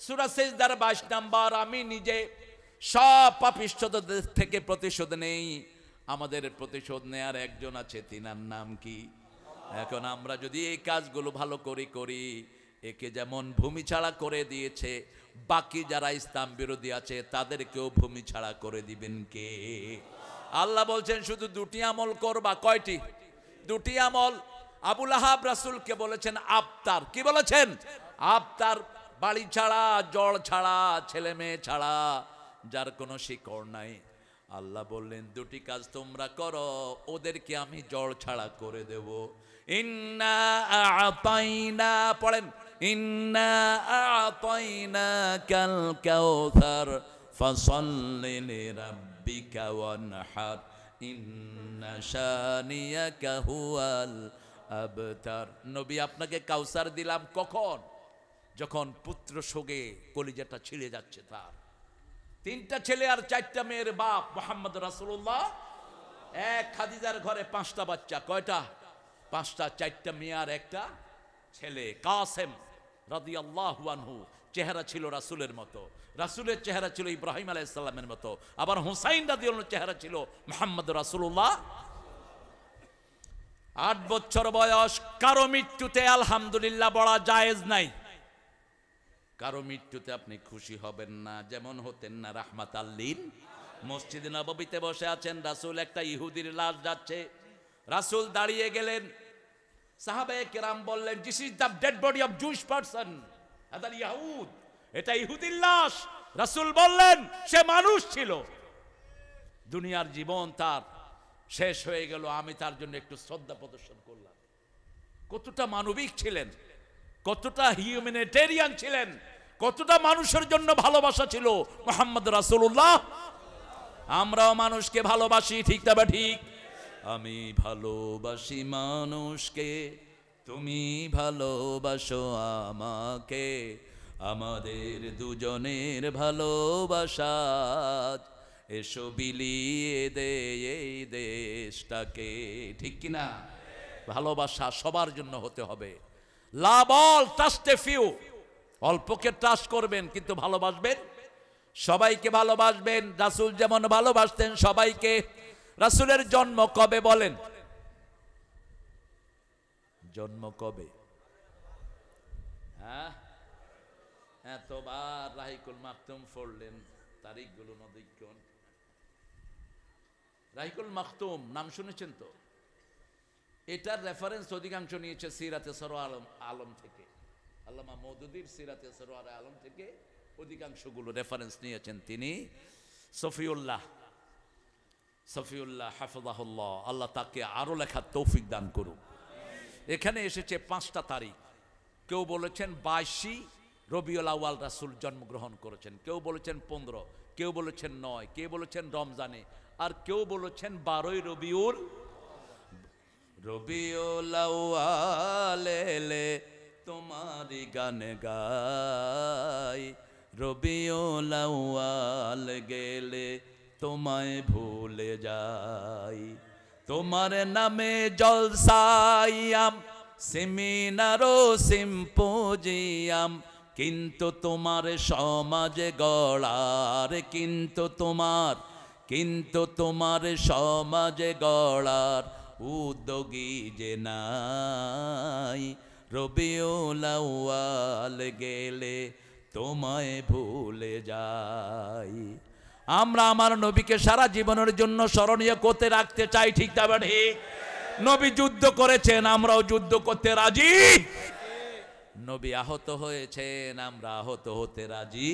সূরা সিজদার 22 নাম্বার, আমি নিজে সব পাপিষ্ঠদের থেকে প্রতিশোধ নেই, আমাদের প্রতিশোধ নেয়ার একজন আছে, তিনার নাম কি? এখন আমরা যদি এই কাজগুলো ভালো করি, একে যেমন ভূমি ছাড়া করে দিয়েছে, বাকি যারা ইসলাম বিরোধী আছে তাদেরকেও ভূমি ছাড়া করে দিবেন কে? আল্লাহ বলছেন শুধু দুটি আমল করবা। কয়টি? দুটি আমল। আবু লাহাব রাসূলকে বলেছেন আবতার। কি বলেছেন? আবতার, বাড়ি ছাড়া, জড় ছাড়া, ছেলে মেয়ে ছাড়া, যার কোনো শিকড় নাই। আল্লাহ বললেন দুটি কাজ তোমরা করো, ওদেরকে আমি জড় ছাড়া করে দেব। ইন্না আ'তাইনা, পড়েন, ইন্না আ'তাইনাকাল কাউসার ফাসাল্লি লিরাব্বিকা ওয়ানহার ইন্না শানিয়াকা হুয়াল আবতার। নবী আপনাকে কাউসার দিলাম কখন? যখন পুত্র শোকে কলিজাটা ছিঁড়ে যাচ্ছে তার। 3টা ছেলে আর 4টা মেয়ের বাপ মুহাম্মদ রাসূলুল্লাহ। এক খাদিজার ঘরে 5টা বাচ্চা। কয়টা? 5টা, 4টা মেয়ে আর একটা ছেলে। কাসেম রাদিয়াল্লাহু আনহু চেহারা ছিল রাসূলের মতো, রাসূলের চেহারা ছিল ইব্রাহিম আলাইহিস সালামের মতো। আবার হুসাইন রাদিয়াল্লাহু চেহারা ছিল মুহাম্মদ রাসূলুল্লাহ। 8 বছর বয়স। কারো মৃত্যুতে আলহামদুলিল্লাহ বলা জায়েজ নাই। কারো মৃত্যুতে আপনি খুশি হবেন না, যেমন হতেন না রাহমাতাল লিল। মসজিদে নববীতে বসে আছেন, রাসূল, একটা ইহুদির লাশ যাচ্ছে, রাসূল দাঁড়িয়ে গেলেন। সাহাবায়ে কেরাম বললেন, this is the dead body of Jewish person, হাদাল ইয়াহুদ, এটা ইহুদির লাশ। রাসূল বললেন সে মানুষ ছিল, দুনিয়ার জীবন তার শেষ হয়ে গেল, আমি তার জন্য একটু শ্রদ্ধা প্রদর্শন করলাম। কতটা মানবিক ছিলেন, কতটা হিউম্যানিটেরিয়ান ছিলেন, কতটা মানুষের জন্য ভালোবাসা ছিল মুহাম্মদ রাসূলুল্লাহ। আমরাও মানুষকে ভালোবাসি, ঠিক না ঠিক? আমি ভালোবাসি মানুষকে, তুমি ভালোবাসো আমাকে, আমাদের দুজনের ভালোবাসা এসো বিলিয়ে দে এই দেশটাকে, ঠিক কিনা? ভালোবাসা সবার জন্য হতে হবে। Love all, trust a few. অল্পকে ট্রাস্ট করবেন কিন্তু ভালোবাসবেন সবাইকে, ভালোবাসবেন রাসূল যেমন ভালোবাসতেন সবাইকে। রাসূলের জন্ম কবে বলেন? জন্ম কবে? হ্যাঁ, এতবার রাহিকুল মাকতুম পড়লেন, তারিখগুলো নদীক্ষণ। রাহিকুল মাকতুম নাম শুনেছেন তো? এটার রেফারেন্স অধিকাংশ নিয়েছে সিরাতে সরওয়ার আলম থেকে। আল্লামা মওদুদীর সিরাতে সরওয়ার আলম থেকে অধিকাংশগুলো রেফারেন্স নিয়েছেন তিনি। সফিউল্লাহ হাফিজাহুল্লাহ, আল্লাহ তাকে আরো লেখার তৌফিক দান করুক। এখানে এসেছে 5টা তারিখ। কেউ বলেছেন 22 রবিউল আউয়াল রাসূল জন্মগ্রহণ করেছেন, কেউ বলেছেন 15, কেউ বলেছেন 9, কেউ বলেছেন রমজানে, আর কেউ বলেছেন 12 রবিউল আউয়াল এলে তোমারি গান গাই, রবিউল আউয়াল গেলে তোমায় ভুলে যাই, তোমার নামে জলসায়াম সেমিনার ও সিম্পোজিয়াম, কিন্তু তোমার সমাজে গড়ার, কিন্তু তোমার সমাজে গড়ার উদ্যোগী যে নাই, রবিউল আউয়াল গেলে তোমায় ভুলে যাই। আমরা আমার নবীকে সারা জীবনের জন্য স্মরণীয় করতে রাখতে চাই, ঠিক না ঠিক? নবী যুদ্ধ করেছেন, আমরাও যুদ্ধ করতে রাজি। নবী আহত হয়েছেন, আমরা আহত হতে রাজি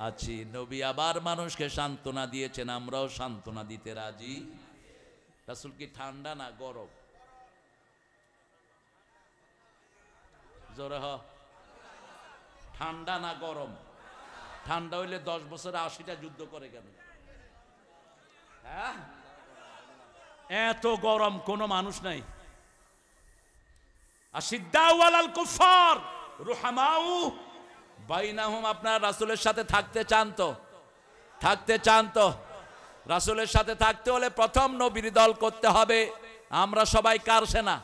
আছি। নবী আবার মানুষকে সান্ত্বনা দিয়েছেন, আমরাও সান্ত্বনা দিতে রাজি। রাসূল কি ঠান্ডা না গরম? জোরে হ, ঠান্ডা না গরম? ঠান্ডা হইলে 10 বছরে 80টা যুদ্ধ করে কেন? হ্যাঁ, এত গরম কোন মানুষ নাই। আশিদ্দাউ আলাল কুফার রুহামাউ বাইনাহুম। আপনারা রাসূলের সাথে থাকতে চান তো? রাসূলের সাথে থাকতে হলে প্রথম নবীর দল করতে হবে। আমরা সবাই কার সেনা?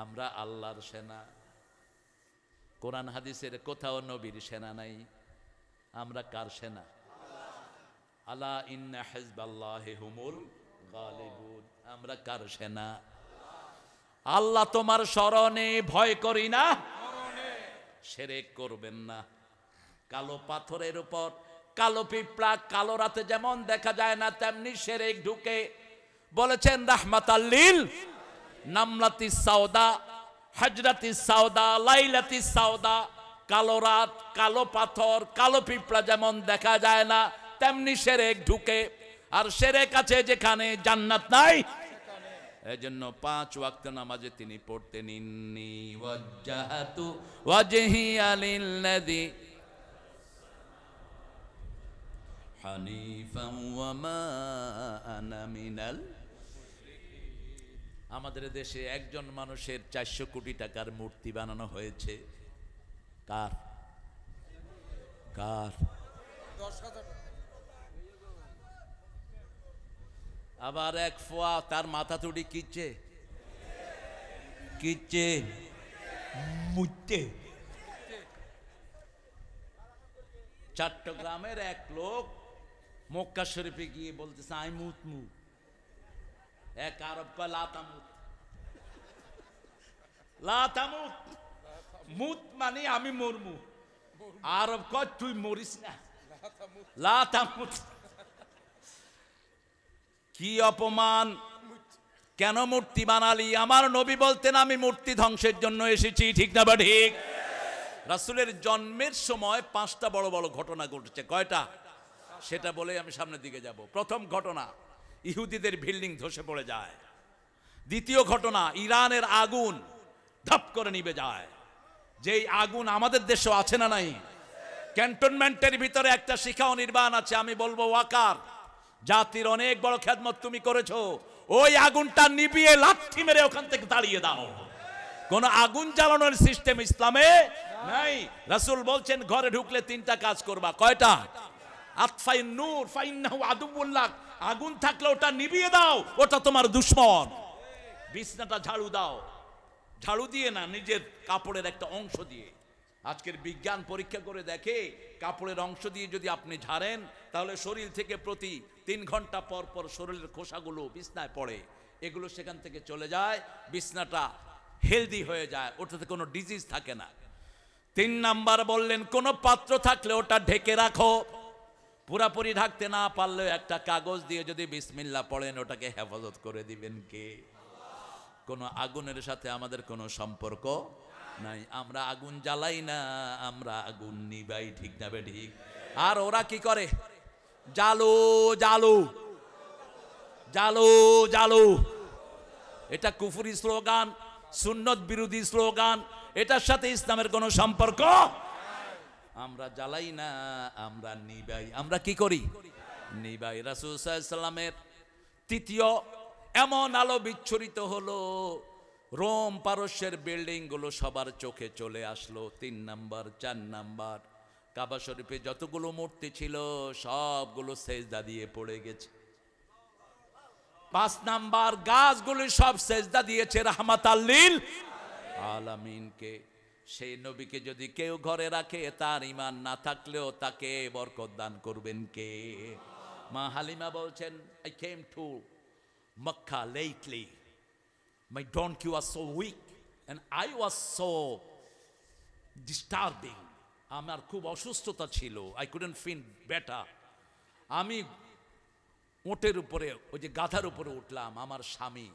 আমরা আল্লাহর সেনা। কোরআন হাদিসের কোথাও নবীর সেনা নাই। আমরা কার সেনা? আলা ইন্না হিজবাল্লাহি হুমুল গালিবুন। আমরা কার সেনা? আল্লাহ তোমার শরণে ভয় করি না, শিরক করবেন না। কালো পাথরের উপর কালো পিঁপড়া কালো রাতে যেমন দেখা যায় না, তেমনি শিরক ঢুকে। বলেছেন রাহমাতাল লিল নামলাতিস সাওদা, হজরতিস সাওদা, লাইলাতিস সাওদা। কালো রাত, কালো পাথর, কালো পিঁপড়া যেমন দেখা যায় না, তেমনি শিরক ঢুকে। আর শিরক আছে যেখানে, জান্নাত নাই। এজন্য 5 ওয়াক্ত নামাজে তিনি পড়তেন, ইন্নী ওয়াজ্জাহাতু ওয়াজহিয়া লিল্লাযী হানিফান ওয়া মা আনা মিনাল। আমাদের দেশে একজন মানুষের 400 কোটি টাকার মূর্তি বানানো হয়েছে। কার? কার? 10,000। আবার এক ফোয়া তার মাথা তুড়ি কিচ্ছে কিচ্ছে মুচ্ছে। চট্টগ্রামের এক লোক মক্কা শরীফে গিয়ে বলতেছে আই মুতমু। এক আরব কয় লাতামুত। লাতামুত মুত মানে আমি মরমু। আরব কয় তুই মরিস না, লাতামুত। কি অপমান! কেন মূর্তি বানালি? আমার নবী বলতেন আমি মূর্তি ধ্বংসের জন্য এসেছি, ঠিক না বা ঠিক? রাসূলের জন্মের সময় 5টা বড় বড় ঘটনা ঘটেছে। কয়টা? সেটা বলে আমি সামনের দিকে যাব। প্রথম ঘটনা, ইহুদিদের বিল্ডিং ধসে পড়ে যায়। দ্বিতীয় ঘটনা, ইরানের আগুন ধপ করে নিভে যায়। যেই আগুন আমাদের দেশেও আছে না নাই? ক্যান্টনমেন্টের ভিতরে একটা শিখাও নির্বাণ আছে, আমি বলবো ওয়াকার। জাতির অনেক বড় খেদমত তুমি করেছো, ওই আগুনটা নিভিয়ে লাথি মেরে ওখান থেকে তাড়িয়ে দাও। কোন আগুন জ্বালানোর সিস্টেম ইসলামে নাই। রাসূল বলছেন ঘরে ঢুকলে 3টা কাজ করবা। কয়টা? আতফাইন নূর ফাইন্নাহু আদুউল্লাহ। আগুন থাকলে ওটা নিভিয়ে দাও, ওটা তোমার দুশমন। বিছনাটা ঝাড়ু দাও, ঝাড়ু দিয়ে না, নিজের কাপড়ের একটা অংশ দিয়ে। আজকের বিজ্ঞান পরীক্ষা করে দেখে কাপড়ের অংশ দিয়ে যদি আপনি ঝাড়েন, তাহলে শরীর থেকে প্রতি 3 ঘন্টা পর পর শরীরের খোসাগুলো বিছনায় পড়ে, এগুলো সেখান থেকে চলে যায়, বিছনাটা হেলদি হয়ে যায়, ওটাতে কোনো ডিজিজ থাকে না। 3 নাম্বার বললেন কোনো পাত্র থাকলে ওটা ঢেকে রাখো। পুরাপুরি ঢাকতে না পারলেও একটা কাগজ দিয়ে যদি বিসমিল্লাহ পড়েন, ওটাকে হেফাজত করে দিবেন কে? কোনো আগুনের সাথে আমাদের কোনো সম্পর্ক নাই। আমরা আগুন জ্বালাই না, আমরা আগুন নিবাই, ঠিক না বে ঠিক? আর ওরা কি করে? জালো জালো জালো জালো। এটা কুফরি স্লোগান, সুন্নত বিরোধী স্লোগান। এটার সাথে ইসলামের কোনো সম্পর্ক। আমরা জ্বালাই না, আমরা নিবাই। আমরা কি করি? নিবাই। রাসূল সাল্লাল্লাহু আলাইহি ওয়াসাল্লামের তৃতীয় এমন আলো বিচ্ছুরিত হলো, রোম পারস্যের বিল্ডিং গুলো সবার চোখে চলে আসলো। 3 নাম্বার 4 নাম্বার, কাবা শরীফে যতগুলো মূর্তি ছিল সবগুলো সেজদা দিয়ে পড়ে গেছে। 5 নাম্বার, গাছগুলো সব সেজদা দিয়েছে রাহমাতাল লিল আলামিনকে। সেই নবীকে যদি কেউ ঘরে রাখে, তার ঈমান না থাকলেও তাকে বরকত দান করবেন কে? মা হালিমা বলছেন, I came to Makkah lately. My donkey was so weak and I was so disturbing. আমার খুব অসুস্থতা ছিল, I couldn't feel better. আমি ওটের উপরে, ওই যে গাধার উপরে উঠলাম। আমার স্বামী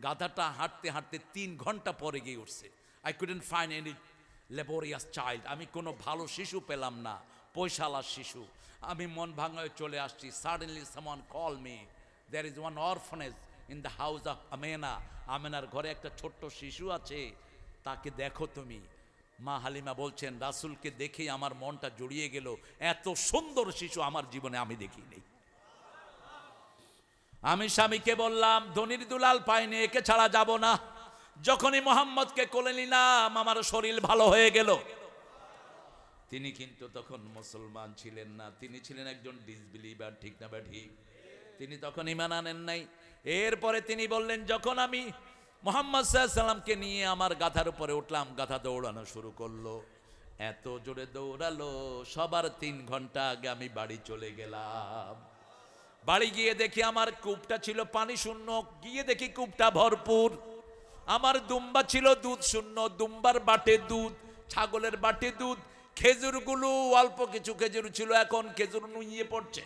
গাধাটা হাঁটতে হাঁটতে 3 ঘন্টা পরে গিয়ে উঠছে। I couldn't find any laborious child. আমি কোনো ভালো শিশু পেলাম না, পয়সালার শিশু। আমি মন ভাঙায় চলে আসছি। Suddenly someone called me. There is one orphanage in the house of Amena. আমেনার ঘরে একটা ছোট্ট শিশু আছে, তাকে দেখো তুমি। মা হালিমা বলছেন রাসূলকে দেখেই আমার মনটা জড়িয়ে গেল। এত সুন্দর শিশু আমার জীবনে আমি দেখিনি। আমি স্বামীকে বললাম, ধনির দুলাল পাইনি, একে ছাড়া যাব না। যখনই মোহাম্মদকে কোলে নিলাম, আমার শরীর ভালো হয়ে গেল। তিনি কিন্তু তখন মুসলমান ছিলেন না, তিনি ছিলেন একজন ডিসবিলিভার, ঠিক না বা ঠিক? তিনি তখন ঈমান আনেন নাই। এরপরে তিনি বললেন, যখন আমি মুহাম্মদ সাল্লাল্লাহু আলাইহি ওয়াসাল্লামকে নিয়ে আমার গাধার উপরে উঠলাম, গাধা দৌড়ানো শুরু করলো। এত জোরে দৌড়ালো, সবার 3 ঘন্টা আগে আমি বাড়ি চলে গেলাম। বাড়ি গিয়ে দেখি আমার কূপটা ছিল পানি শূন্য, গিয়ে দেখি কূপটা ভরপুর। আমার দুম্বা ছিল দুধ শূন্য, দুম্বার বাটে দুধ, ছাগলের বাটে দুধ। খেজুরগুলো অল্প কিছু খেজুর ছিল, এখন খেজুর নুইয়ে পড়ছে।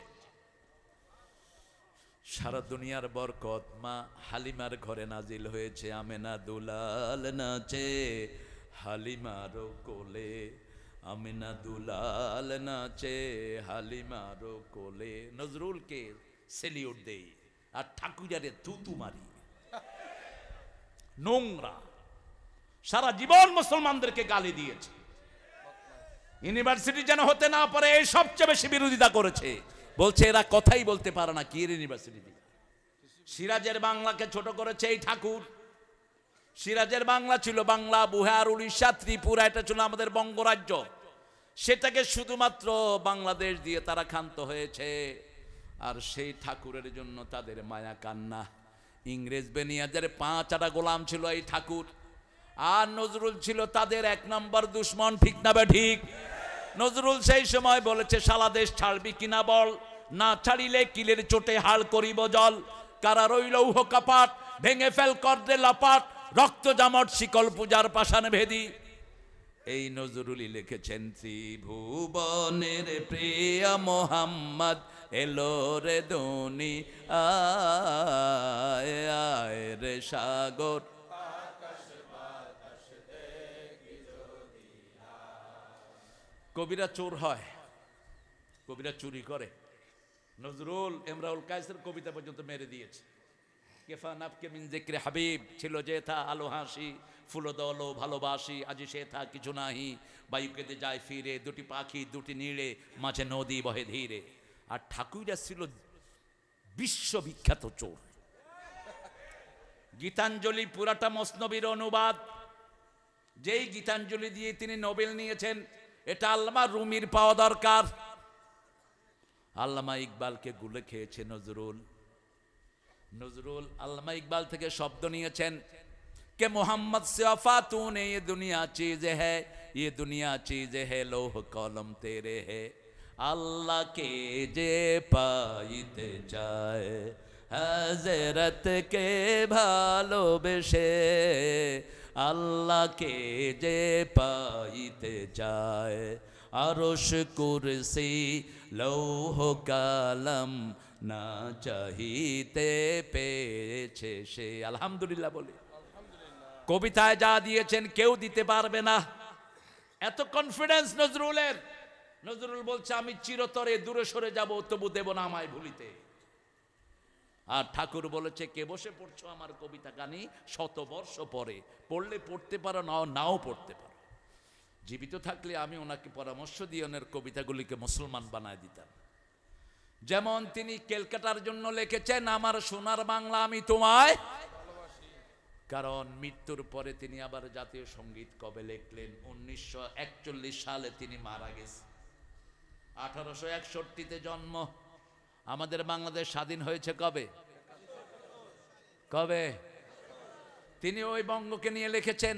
সারা দুনিয়ার বরকত মা হালিমার ঘরে নাজিল হয়েছে। আমেনা দুলাল নাচে হালিমার কোলে, আমেনা দুলাল নাচে হালিমার কোলে। নজরুলকে সেলিউট দেই আর ঠাকুরারে তুতু মারি। নোংরা, সারা জীবন মুসলমানদেরকে গালি দিয়েছে। ইউনিভার্সিটি যেন হতে না পারে এই সবচেয়ে বেশি বিরোধিতা করেছে। বলছে এরা কথাই বলতে পারে না, কি ইউনিভার্সিটি। সিরাজের বাংলাকে ছোট করেছে এই ঠাকুর। সিরাজের বাংলা ছিল বাংলা, বিহার, উড়িষ্যা, ত্রিপুরা, এটা ছিল আমাদের বঙ্গরাজ্য। সেটাকে শুধুমাত্র বাংলাদেশ দিয়ে তারা ক্ষান্ত হয়েছে। আর সেই ঠাকুরের জন্য তাদের মায়া কান্না। ইংরেজ বেনিয়াদের 5 গোলাম ছিল এই ঠাকুর। আর নজরুল ছিল তাদের 1 নম্বর দুশ্মন, ঠিক না বে ঠিক? নজরুল সেই সময় বলেছে, সালা দেশ ছাড়বি কিনা বল, না ছাড়িলে কিলের চোটে হাড় করিব জল। কারা রইল উহ কাপাট, ভেঙে ফেল কর দে লাপাট, রক্ত জামট শিকল পূজার পাষাণ ভেদি। এই নজরুলই লিখেছেন, ত্রিভুবনের প্রিয় মোহাম্মদ এলো রে দনি আয় আয় রে সাগর। কবিরা চোর হয়, কবিরা চুরি করে। নজরুল ইমরাউল কায়েসের কবিতা পর্যন্ত মেরে দিয়েছে। কেফা নাফকে মিন যিকরে হাবিব, ছিল যে থা আলো হাসি, ফুলো দলো ভালোবাসি, আজি সে থা কিছু নাহি, বায়ুকেতে যায় ফিরে, দুটি পাখি দুটি নীড়ে, মাঝে নদী বহে ধীরে। আর ঠাকুররা ছিল বিশ্ববিখ্যাত চোর। গীতাঞ্জলি পুরাটা মসনবীর অনুবাদ। যেই গীতাঞ্জলি দিয়ে তিনি নোবেল নিয়েছেন, এটা আল্লামা রুমির পাওয়া দরকার। আল্লামা ইকবালকে গুলে খেয়েছে নজরুল। নজরুল আল্লামা ইকবাল থেকে শব্দ নিয়েছেন, কে মোহাম্মদ সে ওফা তূনে ये दुनिया चीज है, ये दुनिया चीज है लोह कलम तेरे है। আল্লাহকে যে পাইতে চায় হযরতকে ভালোবেসে, আল্লাহকে যে পাইতে চায় আরশ কুরসি লৌহ কালাম না চাহিতে পেয়েছে সে। আলহামদুলিল্লাহ বলি। কবিতায় যা দিয়েছেন কেউ দিতে পারবে না, এত কনফিডেন্স নজরুলের। নজরুল বলছে, আমি চিরতরে দূরে সরে যাব, তবু দেব না আমায় ভুলিতে। আর ঠাকুর বলেছে, কে বসে পড়ছো আমার কবিতা গানি 100 বর্ষ পরে, পড়লে পড়তে পারো, নাও পড়তে পারো। জীবিত থাকলে আমি ওনাকে পরামর্শ দিয়ে ওনার কবিতাগুলিকে মুসলমান বানায় দিতাম। যেমন তিনি ক্যালকাটার জন্য লিখেছেন, আমার সোনার বাংলা আমি তোমায়। কারণ মৃত্যুর পরে তিনি আবার জাতীয় সঙ্গীত কবে লিখলেন? 1941 সালে তিনি মারা গেছেন। 1861-তে জন্ম। আমাদের বাংলাদেশ স্বাধীন হয়েছে কবে? কবে? তিনি ওই বঙ্গকে নিয়ে লিখেছেন,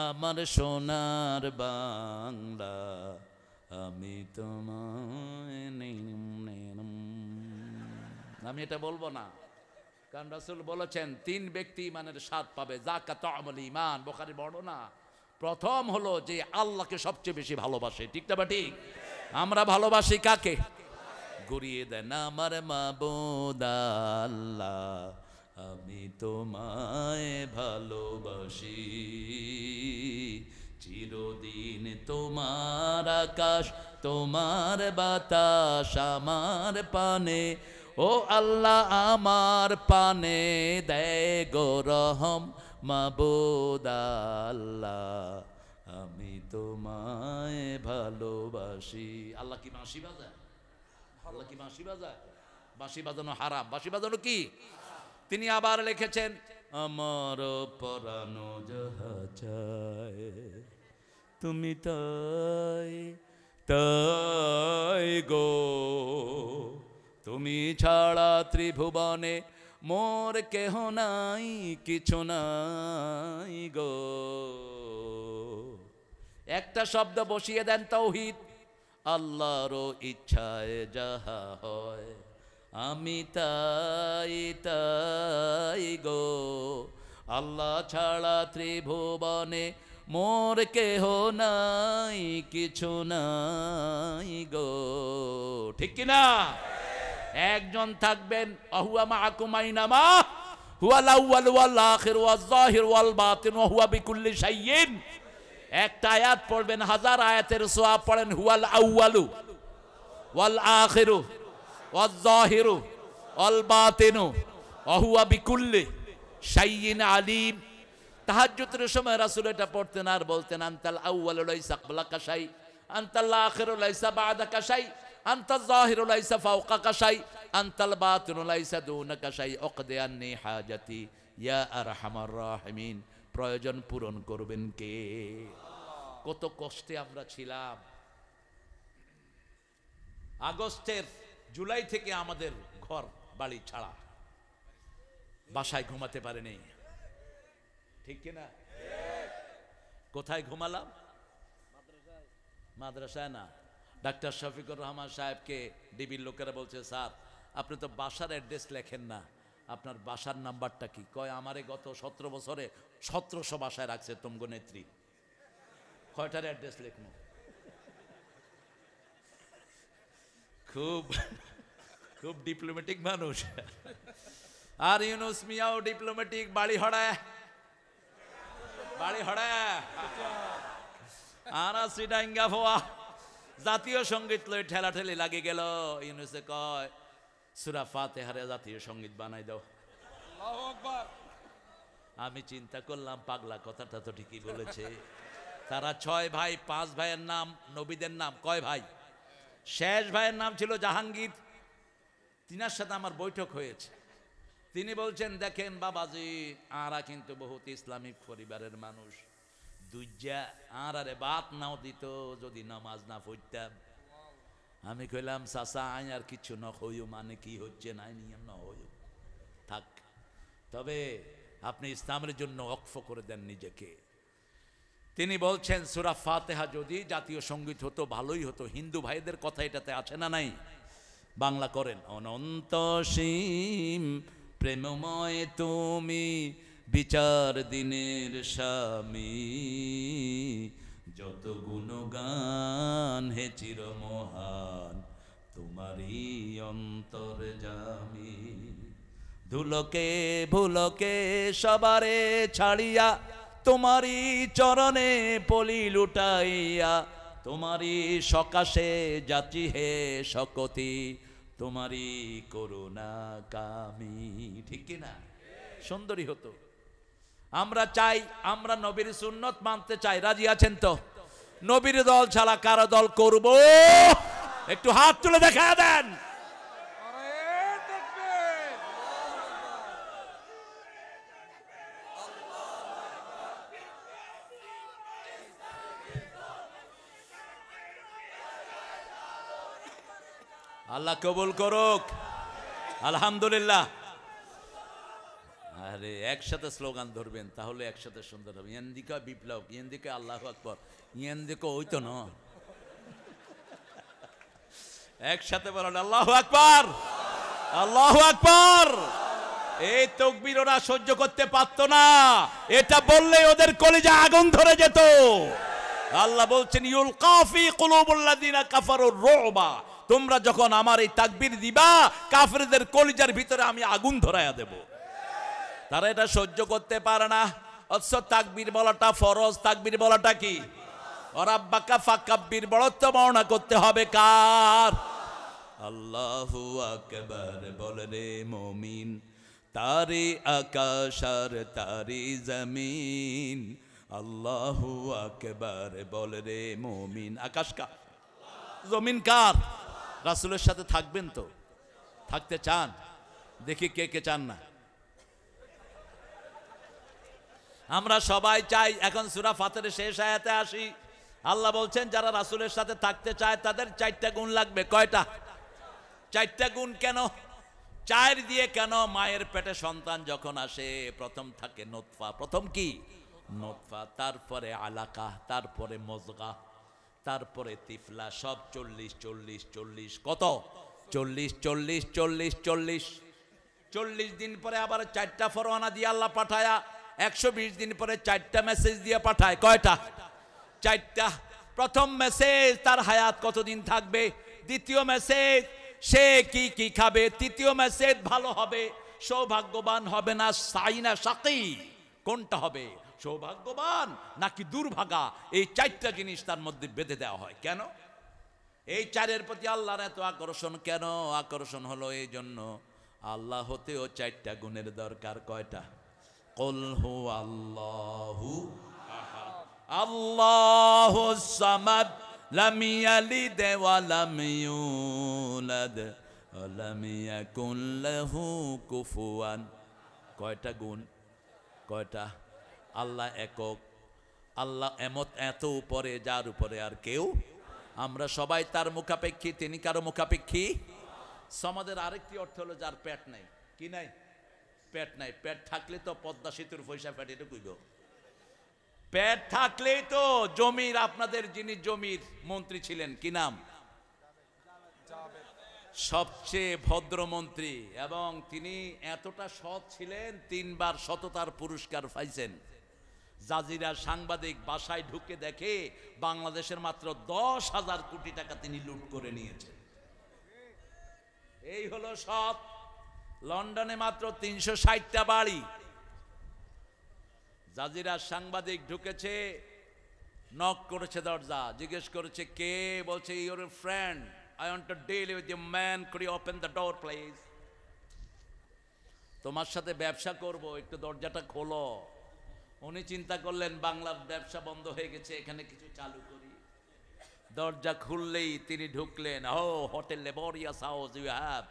আমার সোনার বাংলা আমি তোমায়। আমি এটা বলবো না, কারণ রাসূল বলেছেন 3 ব্যক্তি ইমানের স্বাদ পাবে, যাকাত আমল ঈমান, বুখারীর বর্ণনা। প্রথম হলো যে আল্লাহকে সবচেয়ে বেশি ভালোবাসে, ঠিক না বা ঠিক? আমরা ভালোবাসি কাকে? গড়িয়ে দেন আমার মাবুদ আল্লাহ, আমি তোমায় ভালোবাসি। চিরদিন তোমার আকাশ, তোমার বাতাস আমার পানে, ও আল্লাহ আমার পানে দেয় গো রহম মাবুদ আল্লাহ, আমি তোমায় ভালোবাসি। আল্লাহ কি বাঁশি বাজায়? আল্লাহ কি বাঁশি বাজায়? বাঁশি বাজানো হারাম। বাঁশি বাজানো কি? তিনি আবার লিখেছেন, আমার পরানো যাহা চায় তুমি তাই তাই গো, তুমি ছাড়া ত্রিভুবনে মোর কেহ নাই, কিছু নাই গো। একটা শব্দ বসিয়ে দেন তাওহীদ। আল্লাহর ইচ্ছায় যাহা হয় আমি তাই তাই গো, আল্লাহ ছাড়া ত্রিভুবনে মোর কেহ নাই, কিছু নাই গো, ঠিক কিনা? একজন থাকবেন আহুয়া মাআকুম আইনামা হুয়াল আউয়াল ওয়াল আখির ওয়াজ যাহির ওয়াল বাতিন ওয়া হুয়া বিকুল্লি শাইইন। একটা আয়াত পড়বেন, হাজার আয়াতের সওয়াব পড়েন। হুয়াল আউয়ালু ওয়াল আখিরু ওয়াজ যাহিরু ওয়াল বাতিনু ওয়া হুয়া বিকুল্লি শাইইন আলিম। তাহাজ্জুদের সময় রাসূল এটা পড়তেন আর বলতেন, আনতাল আউয়ালু লাইসা ক্বাবলাকা শাই, আনতাল আখিরু লাইসা বা'দাকা শাই, আনতাল যাহিরু লাইসা ফাওকাকা শাই, আনতাল বাতিনু লাইসা দুনাকা শাই, উকদি আন্নি হাজাতি ইয়া আরহামার রাহিমিন। প্রয়োজন পূরণ করবেন কে? কত কষ্টে আমরা ছিলাম। আগস্টের জুলাই থেকে আমাদের ঘর বাড়ি ছাড়া, বাসায় ঘুমাতে পারেনি, ঠিক কিনা? কোথায় ঘুমালাম? মাদ্রাসায় না। ডাক্তার শফিকুর রহমান সাহেবকে ডিবির লোকেরা বলছে, স্যার আপনি তো বাসার অ্যাড্রেস লেখেন না, আপনার বাসার নাম্বারটা কি? কয় আমারে গত 17 বছরে 1700 বাসায় রাখছে তুমগো নেত্রী, কয়টার অ্যাড্রেস লিখবো? খুব খুব ডিপ্লোম্যাটিক মানুষ। আর ইউনুস মিয়াও ডিপ্লোম্যাটিক, বাড়ি হড়ায় বাড়ি হড়ায় আনা সিডাঙ্গা ফোয়া। জাতীয় সঙ্গীত লই ঠেলাঠেলি লাগে গেল। ইউনুসে কয় সূরা ফাতিহারে জাতীয় সঙ্গীত বানাই দাও। আল্লাহু আকবার। আমি চিন্তা করলাম, পাগলা কথাটা তো ঠিকই বলেছে। তারা 6 ভাই, 5 ভাইয়ের নাম নবীদের নাম। কয় ভাই? শেষ ভাইয়ের নাম ছিল জাহাঙ্গীর। তিনার সাথে আমার বৈঠক হয়েছে। তিনি বলছেন, দেখেন বাবাজি, আরা কিন্তু বহুত ইসলামিক পরিবারের মানুষ, দুইজা আরে বাত নাও দিত যদি নামাজ না পড়তাম। আমি কইলাম, চাচা আই আর কিছু ন হইও, মানে কি হচ্ছে নাই নিয়ম ন হইও থাক, তবে আপনি ইসলামের জন্য ওয়াকফ করে দেন নিজেকে। তিনি বলছেন, সূরা ফাতিহা যদি জাতীয় সঙ্গীত হতো ভালোই হতো। হিন্দু ভাইদের কথা এটাতে আছে না নাই? বাংলা করেন। অনন্ত সীম প্রেমময় তুমি, বিচার দিনের স্বামী, যত গুণগান হে চির মহান, তোমারই অন্তর্যামী। ধুলোকে ভুলোকে সবারে ছাড়িয়া, তোমারই চরণে পলি লুটাইয়া, তোমারই সকাশে যাচি হে শকতি, তোমারই করুণা কামি। ঠিক কিনা? সুন্দরী হতো। আমরা চাই, আমরা নবীর সুন্নত মানতে চাই। রাজি আছেন তো? নবীর দল ছাড়া কারো দল করব? একটু হাত তুলে দেখা দেন। আল্লাহ কবুল করুক। আলহামদুলিল্লাহ। আরে একসাথে স্লোগান ধরবেন, তাহলে একসাথে সুন্দর হবে। ইয়ান্দিকা বিপ্লব, ইয়ান্দিকা আল্লাহু আকবার, ইয়ান্দিকা ওই তো না। একসাথে বলেন আল্লাহু আকবার, আল্লাহু আকবার। এই তাকবীর ওরা সহ্য করতে পারতো না, এটা বললে ওদের কলিজা আগুন ধরে যেত। আল্লাহ বলছেন, ইউলকা ফি কুলুবিল্লাযিনা কাফারুর রুবা, তোমরা যখন আমার এই তাকবীর দিবা, কাফেরদের কলিজার ভিতরে আমি আগুন ধরায়া দেব। তারা এটা সহ্য করতে পারে না। অথচ তাকবীর বলাটা ফরজ। তাকবীর বলাটা কি? ওরাব্বাকা ফাকাব্বির, বড়ত্ব বর্ণনা করতে হবে কার? আল্লাহু আকবার বল রে মুমিন, তারি আকাশ আর তারি জমিন। আল্লাহু আকবার বল রে মুমিন। আকাশ কার? জমিন কার? রাসূলের সাথে থাকবেন তো? থাকতে চান? দেখি কে কে চান না। আমরা সবাই চাই। এখন সূরা ফাতিহার শেষ আয়াতে আসি। আল্লাহ বলছেন, যারা রাসূলের সাথে থাকতে চায় তাদের 4টা গুণ লাগবে। কয়টা? 4টা গুণ। কেন 4 দিয়ে? কেন? মায়ের পেটে সন্তান যখন আসে প্রথম থাকে নুতফা। প্রথম কি? নোতফা, তারপরে আলাকা, তারপরে মজগা, তারপরে তিফলা, সব 40 40 40 কত 40 40 40 40 40 দিন পরে আবার 4টা ফরওয়ানা দিয়ে আল্লাহ পাঠায়া 120 দিন পরে 4টা মেসেজ দিয়ে পাঠায়। কয়টা? 4টা। প্রথম মেসেজ তার হায়াত কতদিন থাকবে, দ্বিতীয় মেসেজ সে কি কি খাবে, তৃতীয় মেসেজ ভালো হবে সৌভাগ্যবান হবে না সাই না সাকি, কোনটা হবে, সৌভাগ্যবান নাকি দুর্ভাগা, এই 4টা জিনিস তার মধ্যে বেঁধে দেওয়া হয়। কেন এই 4-এর প্রতি আল্লাহর এত আকর্ষণ? কেন আকর্ষণ হলো এই জন্য, আল্লাহ হতেও 4টা গুণের দরকার। কয়টা? কুল হু আল্লাহু আহাদ, আল্লাহুস সামাদ, লাম ইয়ালিদ ওয়া লাম ইউলাদ ওয়া লাম ইয়াকুল লাহু কুফুয়ান। কয়টা গুণ? কয়টা? আল্লাহ একক, আল্লাহ এত উপরে যার উপরে আর কেউ, আমরা সবাই তার মুখাপেক্ষী, তিনি কারো মুখাপেক্ষী। সমাজের আরেকটি অর্থ হলো যার পেট নাই। কি নাই? পেট নাই। পেট থাকলে তো পদ্মা সেতুর পয়সা পেটে কইব, পেট থাকলেই তো জমির, আপনাদের যিনি জমির মন্ত্রী ছিলেন কি নাম, সবচেয়ে ভদ্র মন্ত্রী, এবং তিনি এতটা সৎ ছিলেন 3বার সততার পুরস্কার পাইছেন। জাজিরার সাংবাদিক বাসায় ঢুকে দেখে বাংলাদেশের মাত্র 10,000 কোটি টাকা তিনি লুট করে নিয়েছেন। এই হলো সৎ। লন্ডনে মাত্র 360টা বাড়ি। জাজিরার সাংবাদিক ঢুকেছে, নক করেছে দরজা, জিজ্ঞেস করেছে কে, বলছে your friend, I want to deal with you man, could you open the door please? তোমার সাথে ব্যবসা করব, একটু দরজাটা খোলো। উনি চিন্তা করলেন বাংলার ব্যবসা বন্ধ হয়ে গেছে, এখানে কিছু চালু করি। দরজা খুললেই তিনি ঢুকলেন। ও hotel laborious house you have,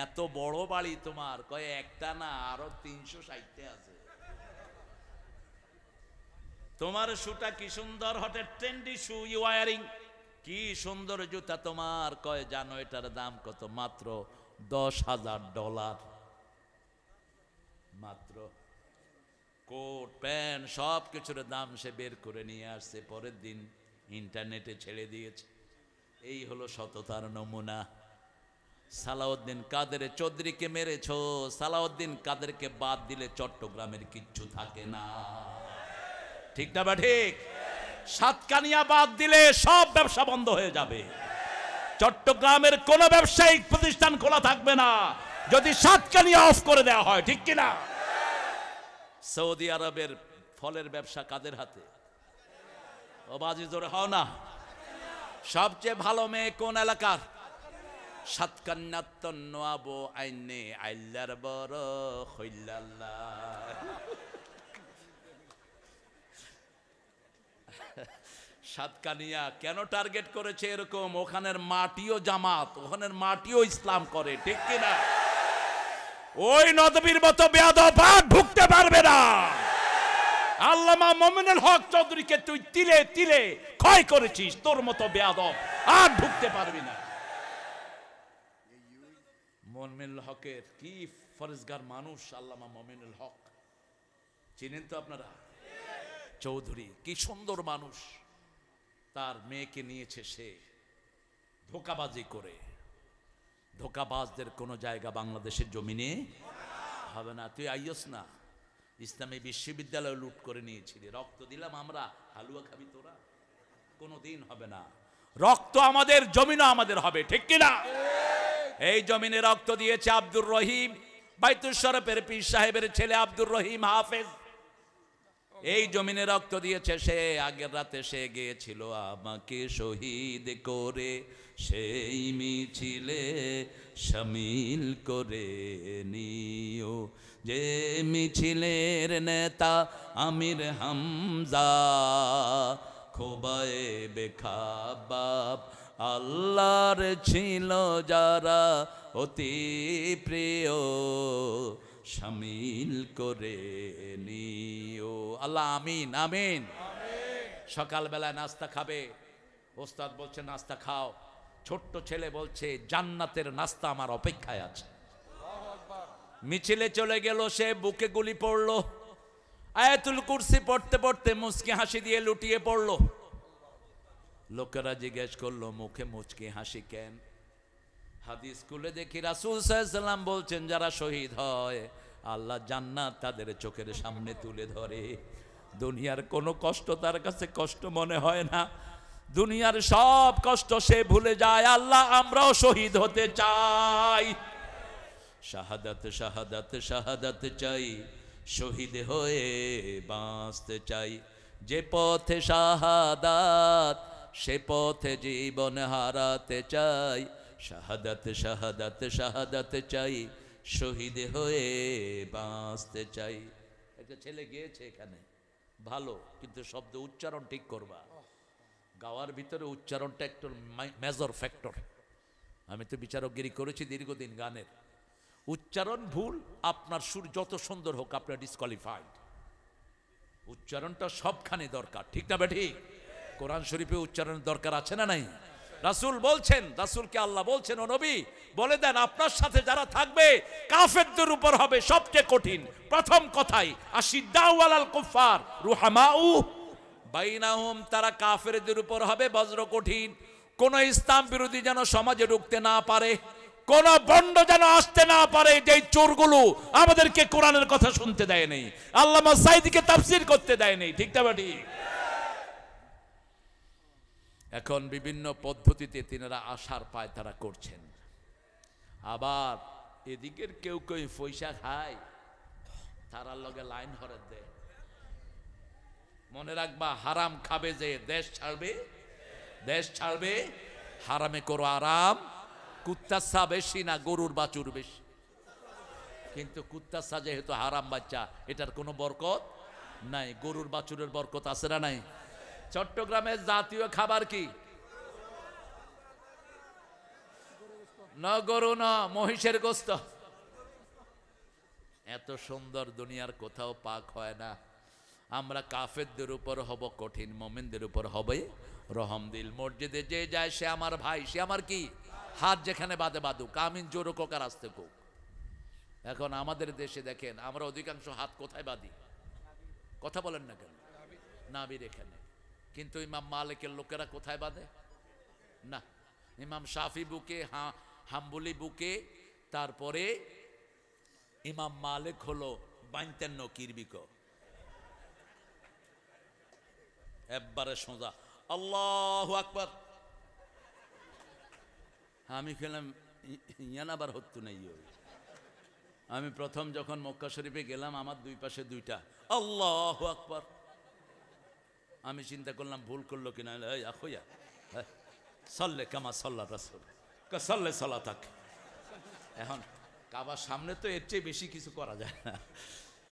এত বড় বাড়ি তোমার? কয় একটা না, আরো 360টা আছে। তোমার শুটা কি সুন্দর, what a trendy shoe you wearing, কি সুন্দর জুতা তোমার। কয় জানো এটার দাম কত? মাত্র $10,000। মাত্র কোট প্যান্ট সব কিছুর দাম সে বের করে নিয়ে আসছে, পরের দিন ইন্টারনেটে ছেড়ে দিয়েছে। এই হলো সততার নমুনা। সালাউদ্দিন কাদের চৌধুরীকে মেরেছ, সালাউদ্দিন কাদেরকে বাদ দিলে চট্টগ্রামের কিচ্ছু থাকে না, ঠিক না বা ঠিক? সাতকানিয়া বাদ দিলে সব ব্যবসা বন্ধ হয়ে যাবে, চট্টগ্রামের কোন ব্যবসায়িক প্রতিষ্ঠান খোলা থাকবে না যদি সাতকানিয়া অফ করে দেওয়া হয়, ঠিক কিনা? সৌদি আরবের ফলের ব্যবসা কাদের হাতে? ও বাজি জোরে হও না। সবচেয়ে ভালো মেয়ে কোন এলাকার? সাতকান্নাত নোয়াবো আইনে আইল্লার বড় হইল্লাল্লাহ। সাতকানিয়া কেন টার্গেট করেছে এরকম? ওখানের মাটিও জামাত, ওখানের মাটিও ইসলাম করে, ঠিক কিনা? ওই নদবীর মতো বেয়াদব আর ঢুকতে পারবে না। আল্লামা মোমিনুল হক চৌধুরীকে তুই তিলে তিলে ক্ষয় করেছিস, তোর মতো বেয়াদব আর ঢুকতে পারবি না। মোমিনুল হকের কি ফরেজগার মানুষ আল্লামা মোমিনুল হক, চিনেন তো আপনারা? চৌধুরী কি সুন্দর মানুষ। তার মেয়েকে নিয়েছে সে ধোকাবাজি করে। ধোকাবাজদের কোনো জায়গা বাংলাদেশের জমিনে হবে না। তুই আইয়স না, ইসলামী বিশ্ববিদ্যালয় লুট করে নিয়েছিলি, রক্ত দিলাম আমরা, হালুয়া খাবি তোরা? কোনো দিন হবে না। রক্ত আমাদের, জমিনও আমাদের হবে, ঠিক কিনা? এই জমিনে রক্ত দিয়েছে আব্দুর রহিম, বাইতুল শরফের পীর সাহেবের ছেলে আব্দুর রহিম হাফেজ। এই জমিনে রক্ত দিয়েছে সে। আগের রাতে সে গিয়েছিল আমাকে শহীদ করে সেই মিছিলে শামিল করে নিও, যে মিছিলের নেতা আমির হামজা, খোবায়ে বেখাবাব আল্লাহর ছিল যারা অতি প্রিয়, শামিল করে নিও। আল্লাহ আমিন আমিন। সকালবেলায় নাস্তা খাবে, ওস্তাদ বলছে নাস্তা খাও, ছোট্ট ছেলে বলছে জান্নাতের নাস্তা আমার অপেক্ষায় আছে। মিছিলে চলে গেল, সে বুকে গুলি পড়লো, আয়াতুল কুরসি পড়তে পড়তে মুচকি হাসি দিয়ে লুটিয়ে পড়লো। লোকেরা জিজ্ঞেস করলো মুখে মুচকি হাসি কেন? হাদিস স্কুলে দেখি রাসূল সাল্লাল্লাহু আলাইহি ওয়াসাল্লাম বলছেন যারা শহীদ হয় আল্লাহ জান্নাত তাদের চোখের সামনে তুলে ধরে। দুনিয়ার কোনো কষ্ট তার কাছে কষ্ট মনে হয় না, দুনিয়ার সব কষ্ট সে ভুলে যায়। আল্লাহ আমরাও শহীদ হতে চাই, শাহাদাত শাহাদাত শাহাদাত চাই, শহীদ হয়ে বাঁচতে চাই। যে পথে শাহাদাত সে পথে জীবন হারাতে চাই, শাহাদাত শাহাদাত শাহাদাত চাই, শহীদ হয়ে বাঁচতে চাই। একটা ছেলে গিয়েছে এখানে ভালো, কিন্তু শব্দ উচ্চারণ ঠিক করবা। গাওয়ার ভিতরে উচ্চারণটা একটু মেজর ফ্যাক্টর। আমি তো বিচারকগিরি করেছি দীর্ঘদিন গানের, উচ্চারণ ভুল আপনার সুর যত সুন্দর হোক আপনার ডিসকোয়ালিফাইড। উচ্চারণটা সবখানে দরকার, ঠিক না বেঠিক? কোরআন শরীফে উচ্চারণের দরকার আছে না নাই? রাসূল বলছেন, রাসূলকে আল্লাহ বলছেন ও নবী বলে দেন আপনার সাথে যারা থাকবে কাফেরদের উপর হবে সবচেয়ে কঠিন। প্রথম কথাই আশিদ্দাউ আলাল কুফার রুহামাউ বাইনাহুম, তারা কাফেরদের উপর হবে বজ্র কঠিন। কোন ইসলাম বিরোধী যেন সমাজে ঢুকতে না পারে, কোন বন্ড যেন আসতে না পারে। যে চোরগুলো আমাদেরকে কোরআনের কথা শুনতে দেয় নেই, আল্লামা সাঈদীকে তাফসীর করতে দেয় নেই, ঠিক না ঠিক? এখন বিভিন্ন পদ্ধতিতে তিনারা আশার পায় তারা করছেন। আবার এদিকের কেউ কেউ পয়সা খায়, তারার লগে লাইন ধরে দেয়। মনে রাখবা হারাম খাবে যে দেশ ছাড়বে, দেশ ছাড়বে। হারামে করো আরাম, কুত্তার সা বেশি না গরুর বাছুর বেশি। কিন্তু কুত্তার সা যেহেতু হারাম বাচ্চা এটার কোনো বরকত নাই, গরুর বাছুরের বরকত আছে না নাই? চট্টগ্রামের জাতীয় খাবার কি? না গরু না, মহিষের গোস্ত। এত সুন্দর দুনিয়ার কোথাও পাক হয় না। আমরা কাফেরদের উপর হব কঠিন, মুমিনদের উপর হবে রহমদিল। মসজিদে যে যায় সে আমার ভাই, সে আমার কি? হাত যেখানে বাঁধে বাঁধুক, আমিন জোরো কোক আর আসতে কোক। এখন আমাদের দেশে দেখেন আমরা অধিকাংশ হাত কোথায় বাঁধি? কথা বলেন না কেন? নাভির এখানে। কিন্তু ইমাম মালিকের লোকেরা কোথায় বাঁধে? না, ইমাম শাফি বুকে, হাম্বলি বুকে, তারপরে ইমাম মালিক হলো বাইন্তেন কিরবিক, একবারে সোজা আল্লাহু আকবার। আমি খেলাম ইয়ান আবার হতো নাই। আমি প্রথম যখন মক্কা শরীফে গেলাম আমার দুই পাশে দুইটা আল্লাহু আকবার। আমি চিন্তা করলাম ভুল করলো কিনা, সল্লে কামা সল্লা রাসূল সল্লে সলাতাক। এখন কাবার সামনে তো এর চেয়ে বেশি কিছু করা যায় না।